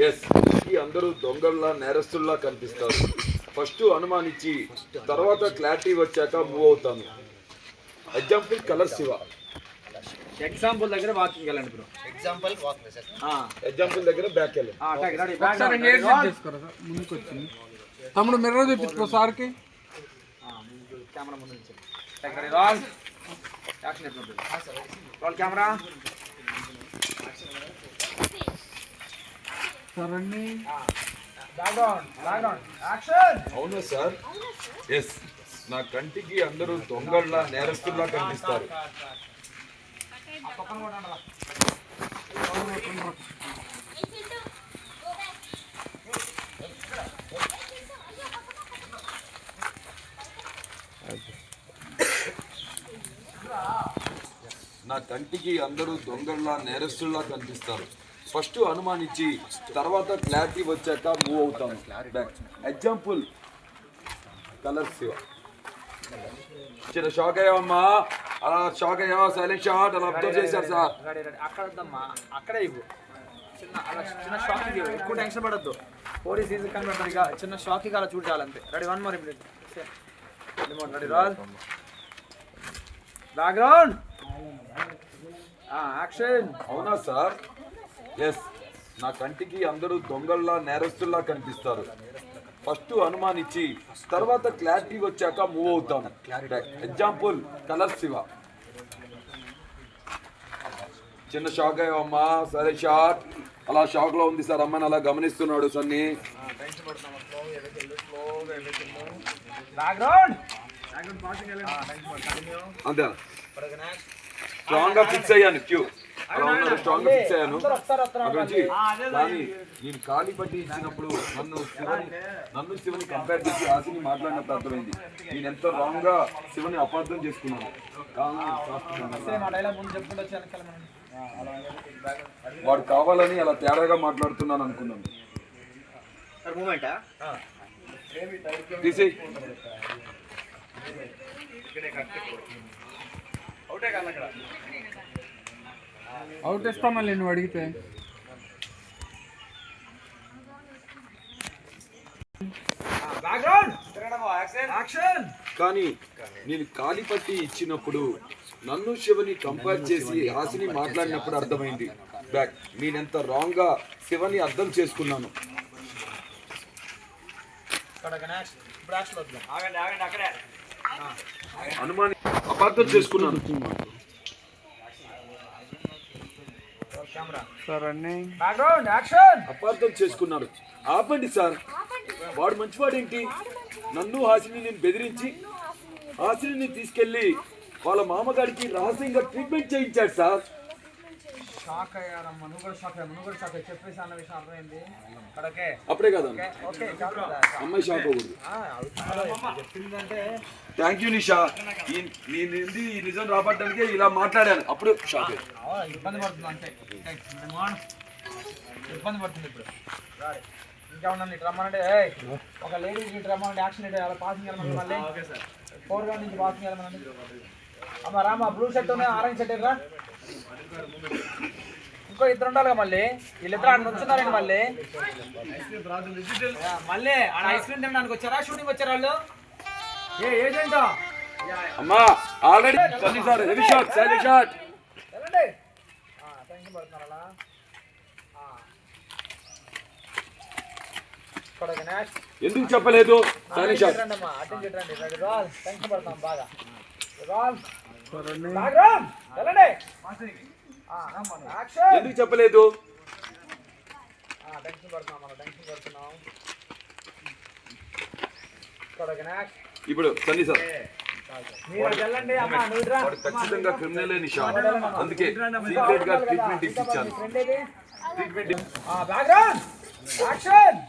Yes ఈ అందరూ దొంగల్లా నేరస్తుల్లా కనిపిస్తారు. ఫస్ట్ అనుమానించి తర్వాత క్లారిటీ వచ్చాక మూవ్ అవుతాను. Example colour Shiva. ఎగ్జాంపుల్ దగ్గర వాకింగ్ వెళ్ళండి బ్రో. ఎగ్జాంపుల్ దగ్గర బ్యాక్ వెళ్ళండి. ముందుకు వచ్చింది తమ్ముడు మిర్రర్ చూపించుకో సార్కి. కెమెరా ముందు నుంచి రోల్ యాక్షన్ ఎట్లుంటుంది? Roll camera. సరండి బ్యాక్గ్రౌండ్ యాక్షన్. అవునా సార్? ఎస్ నా కంటికి అందరూ దొంగల్లా నేరస్తుల్లా కనిపిస్తారు. నా కంటికి అందరూ దొంగల్లా నేరస్తుల్లా కనిపిస్తారు. ఫస్ట్ అనుమానించి తర్వాత క్లారిటీ వచ్చాక మూవ్ అవుతాను. Example colour Shiva. చిన్న షాక్ అయ్యావమ్మా, అలా షాక్ అయ్యావా? సైలెంట్ షాట్ అలా అబ్జర్వ్ చేశారు సార్. అక్కడ వద్దమ్మా, అక్కడే ఇవ్వు. చిన్న షాక్ ఇవ్వు, ఎక్కువ టెన్షన్ పడద్దు. పోలీస్ ఈజీ కనబడతారు. ఇక చిన్న షాక్ అలా చూడాలంతే. Ready, 1 more minute. Ready roll background action. అవునా సార్? ఎస్ నా కంటికి అందరూ దొంగల్లా నేరస్తుల్లా కనిపిస్తారు. ఫస్ట్ అనుమానించి తర్వాత క్లారిటీ వచ్చాక మూవ్ అవుతాను. Example colour Shiva. చిన్న షాక్ అయ్యావమ్మా, సరే షాట్. అలా షాక్ లో ఉంది సార్, అమ్మని అలా గమనిస్తున్నాడు సన్ని. అంతే స్ట్రాంగ్ గా ఫిక్స్ అయ్యాను. క్యూ అలా ఉన్నారు, స్ట్రాంగ్ గా ఫిక్స్ అయ్యాను అక్కడ నుంచి. కానీ నేను ఖాళీ పట్టి ఇచ్చినప్పుడు నన్ను శివని కంపేర్ చేసి ఆశని మాట్లాడినప్పుడు అర్థమైంది నేను ఎంతో రాంగ్ గా శివని అపార్థం చేసుకున్నాను. వాడు కావాలని అలా తేడాగా మాట్లాడుతున్నాను అనుకున్నాను. తీసి అవుట్ ఇస్తా మళ్ళీ నువ్వు అడిగితే. కానీ నేను ఖాళీ పట్టి ఇచ్చినప్పుడు నన్ను శివని కంపేర్ చేసి హాసిని మాట్లాడినప్పుడు అర్థమైంది బ్యాక్ నేనెంత రాంగ్ గా శివని అర్థం చేసుకున్నాను. అనుమాని అపార్థం చేసుకున్నాను. అపార్థం చేసుకున్నాడు. ఆపండి సార్, వాడు మంచివాడేంటి? నన్ను హాసిని నేను బెదిరించి హాసిని తీసుకెళ్లి వాళ్ళ మామగారికి రహస్యంగా ట్రీట్మెంట్ చేయించాడు సార్. షాక్ అయ్యారమ్మా, నువ్వు కూడా షాక్ అయ్యా, నువ్వు కూడా షాక్ అయ్యి చెప్పేసి అన్న విషయం అర్థమైంది. అప్పుడే కదా అమ్మాయి షాక్ అవ్వదు. థ్యాంక్ యూ నిషా, నేను ఈ నిజం రాబట్టడానికి ఇలా మాట్లాడాను. అప్పుడు షాక్ ఇబ్బంది పడుతుంది అంటే ఇబ్బంది పడుతుంది. ఇప్పుడు ఇంకేమన్నా ఇటు రమ్మంటే ఒక లేడీ ఇటు రమ్మంటే యాక్షన్ ఇటు అలా పాసింగ్ వెళ్ళమని మళ్ళీ 4 గంటల నుంచి పాసింగ్ వెళ్ళమని. అమ్మ Rama, blue shirt orange shirt రా. ఇంకో ఇద్దరు ఉండాలిగా మళ్ళీ. వీళ్ళిద్దరు అక్కడ వచ్చున్నారండి మళ్ళీ. మళ్ళీ ఆడ ఐస్ క్రీమ్ తినడానికి వచ్చారా, షూటింగ్ వచ్చారా వాళ్ళు? ఏజెంటో అమ్మా already sir heavy shot silent shot. వెళ్ళండి, టెన్షన్ పడుతున్నారా? ఎందుకు చెప్పలేదు? Silent shot. అటెండ్ చేయండి. Ready roll. టెన్షన్ పడతాం బాగా. రోల్ బ్యాక్గ్రౌండ్ వెళ్ళండి. ఎందుకు చెప్పలేదు? టెన్షన్ పడుతున్నాం మనం, టెన్షన్ పడుతున్నాం. ఇప్పుడు సన్నీ సార్ వాడు ఖచ్చితంగా క్రిమినల్ నిషా, అందుకే సీక్రెట్ గా ట్రీట్మెంట్ ఇప్పించాను.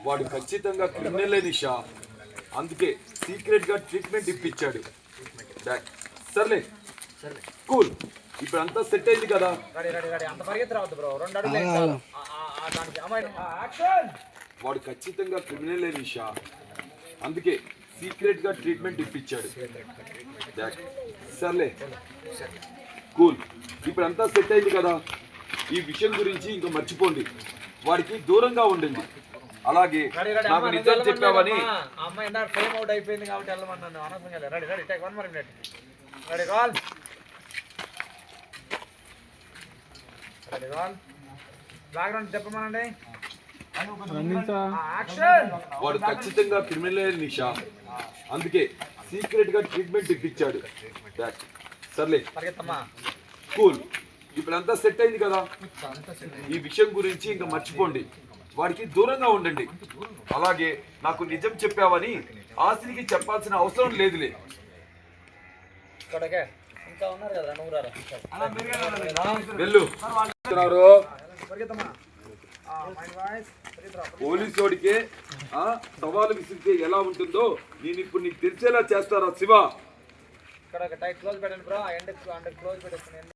వాడు ఖచ్చితంగా క్రిమినల్ నిషా, అందుకే సీక్రెట్ గా ట్రీట్మెంట్ ఇప్పించాడు. సర్లే కూల్, ఇప్పుడు అంతా సెట్ అయింది కదా. వాడు ఖచ్చితంగా క్రిమినల్ నిషా, అందుకే సీక్రెట్ గా ట్రీట్మెంట్ ఇప్పించాడు. సర్లే కూల్, ఇప్పుడు అంతా సెట్ అయింది కదా. ఈ విషయం గురించి ఇంకా మర్చిపోండి. వాడికి దూరంగా ఉండండి. అలాగే నాకు నిజం చెప్పావని అమ్మాయి ఇందాక ఫేమ్ అవుట్ అయిపోయింది కాబట్టి వెళ్ళమన్నాను అనవసరంగా. Ready ready take 1 more minute. Ready call ready call background చెప్పమనండి. యాక్షన్. వాడు ఖచ్చితంగా క్రిమినల్ నిషా, అందుకే సీక్రెట్ గా ట్రీట్మెంట్ ఇప్పించాడు. బ్యాక్. సర్లే పరిగెత్తమ్మా. కూల్. ఇప్పుడంతా సెట్ అయింది కదా, ఈ విషయం గురించి ఇంకా మర్చిపోండి, వాడికి దూరంగా ఉండండి. అలాగే నాకు నిజం చెప్పావని ఆశనికి చెప్పాల్సిన అవసరం లేదులే. ఇక్కడికే ఇంకా ఉన్నారు కదా నువ్వు రారా. వెళ్ళు. పరిగెత్తమ్మా. Mind voice పరిగెత్తరా. పోలీసోడికే సవాలు విసిరితే ఎలా ఉంటుందో నేను ఇప్పుడు నీకు తెలిసేలా చేస్తారా శివ? ఇక్కడ టైట్ క్లోజ్ పెట్టండి బ్రో. ఎండ్ క్లోజ్ పెట్టేస్తాను.